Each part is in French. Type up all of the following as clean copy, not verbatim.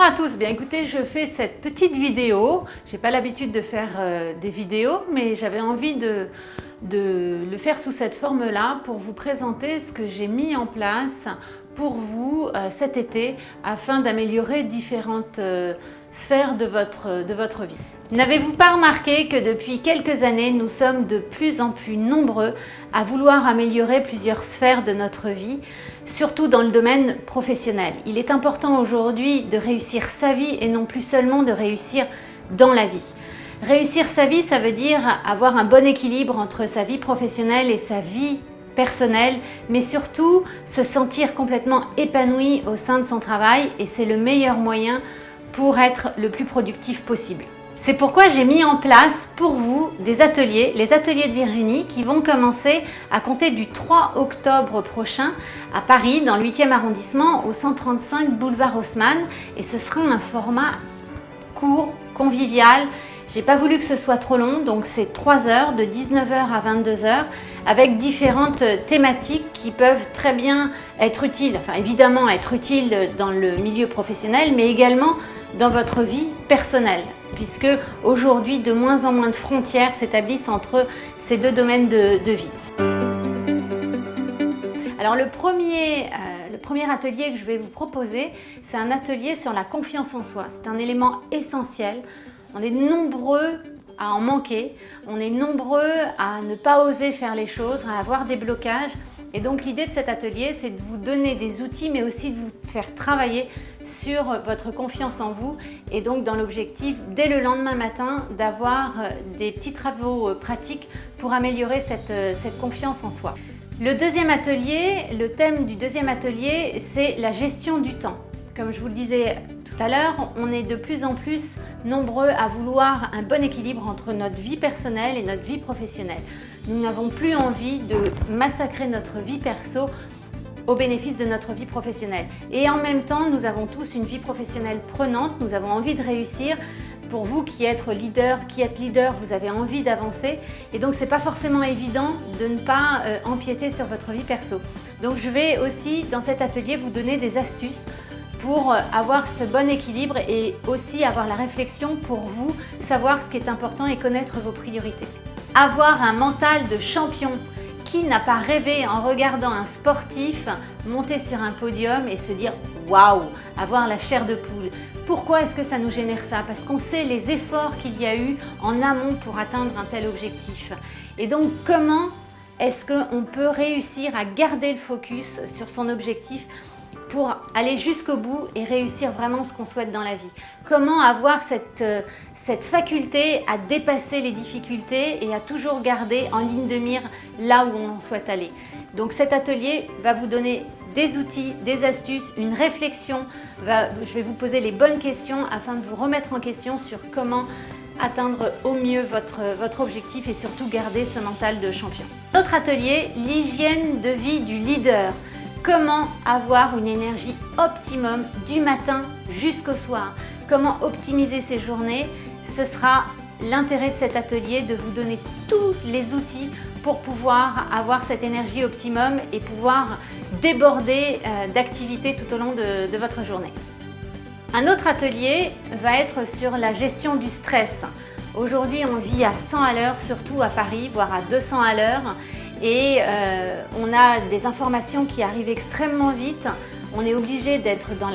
Bonjour à tous, bien écoutez, je fais cette petite vidéo. Je n'ai pas l'habitude de faire des vidéos, mais j'avais envie de le faire sous cette forme-là pour vous présenter ce que j'ai mis en place pour vous cet été afin d'améliorer différentes sphères de votre vie. N'avez-vous pas remarqué que depuis quelques années, nous sommes de plus en plus nombreux à vouloir améliorer plusieurs sphères de notre vie, surtout dans le domaine professionnel. Il est important aujourd'hui de réussir sa vie et non plus seulement de réussir dans la vie. Réussir sa vie, ça veut dire avoir un bon équilibre entre sa vie professionnelle et sa vie personnelle, mais surtout se sentir complètement épanoui au sein de son travail, et c'est le meilleur moyen pour être le plus productif possible. C'est pourquoi j'ai mis en place pour vous des ateliers, les ateliers de Virginie, qui vont commencer à compter du 3 octobre prochain à Paris, dans le 8e arrondissement, au 135 boulevard Haussmann. Et ce sera un format court, convivial. J'ai pas voulu que ce soit trop long, donc c'est 3 heures, de 19h à 22h, avec différentes thématiques qui peuvent très bien être utiles, enfin évidemment être utiles dans le milieu professionnel, mais également dans votre vie personnelle, puisque aujourd'hui de moins en moins de frontières s'établissent entre ces deux domaines de vie. Alors le premier atelier que je vais vous proposer, c'est un atelier sur la confiance en soi. C'est un élément essentiel. On est nombreux à en manquer, on est nombreux à ne pas oser faire les choses, à avoir des blocages. Et donc l'idée de cet atelier, c'est de vous donner des outils, mais aussi de vous faire travailler sur votre confiance en vous, et donc dans l'objectif, dès le lendemain matin, d'avoir des petits travaux pratiques pour améliorer cette confiance en soi. Le thème du deuxième atelier, c'est la gestion du temps. Comme je vous le disais tout à l'heure, on est de plus en plus nombreux à vouloir un bon équilibre entre notre vie personnelle et notre vie professionnelle. Nous n'avons plus envie de massacrer notre vie perso au bénéfice de notre vie professionnelle. Et en même temps, nous avons tous une vie professionnelle prenante, nous avons envie de réussir. Pour vous qui êtes leader, vous avez envie d'avancer, et donc c'est pas forcément évident de ne pas empiéter sur votre vie perso. Donc je vais aussi dans cet atelier vous donner des astuces pour avoir ce bon équilibre et aussi avoir la réflexion pour vous, savoir ce qui est important et connaître vos priorités. Avoir un mental de champion. Qui n'a pas rêvé en regardant un sportif monter sur un podium et se dire « waouh », avoir la chair de poule. Pourquoi est-ce que ça nous génère ça? Parce qu'on sait les efforts qu'il y a eu en amont pour atteindre un tel objectif. Et donc comment est-ce qu'on peut réussir à garder le focus sur son objectif pour aller jusqu'au bout et réussir vraiment ce qu'on souhaite dans la vie? Comment avoir cette faculté à dépasser les difficultés et à toujours garder en ligne de mire là où on souhaite aller? Donc cet atelier va vous donner des outils, des astuces, une réflexion. Je vais vous poser les bonnes questions afin de vous remettre en question sur comment atteindre au mieux votre objectif et surtout garder ce mental de champion. Notre atelier, l'hygiène de vie du leader. Comment avoir une énergie optimum du matin jusqu'au soir? Comment optimiser ses journées? Ce sera l'intérêt de cet atelier, de vous donner tous les outils pour pouvoir avoir cette énergie optimum et pouvoir déborder d'activités tout au long de votre journée. Un autre atelier va être sur la gestion du stress. Aujourd'hui, on vit à 100 à l'heure, surtout à Paris, voire à 200 à l'heure. Et on a des informations qui arrivent extrêmement vite, on est obligé d'être dans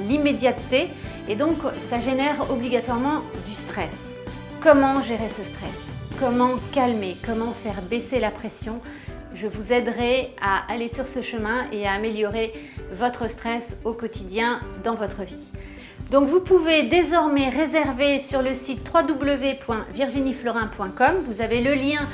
l'immédiateté, et donc ça génère obligatoirement du stress. Comment gérer ce stress? Comment calmer? Comment faire baisser la pression? Je vous aiderai à aller sur ce chemin et à améliorer votre stress au quotidien dans votre vie. Donc vous pouvez désormais réserver sur le site www.virginieflorin.com, vous avez le lien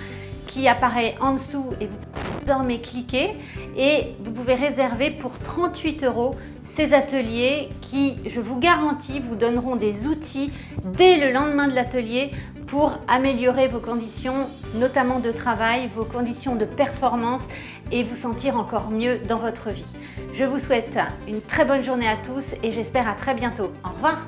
qui apparaît en dessous et vous pouvez désormais cliquer et vous pouvez réserver pour 38 € ces ateliers qui, je vous garantis, vous donneront des outils dès le lendemain de l'atelier pour améliorer vos conditions, notamment de travail, vos conditions de performance et vous sentir encore mieux dans votre vie. Je vous souhaite une très bonne journée à tous et j'espère à très bientôt. Au revoir.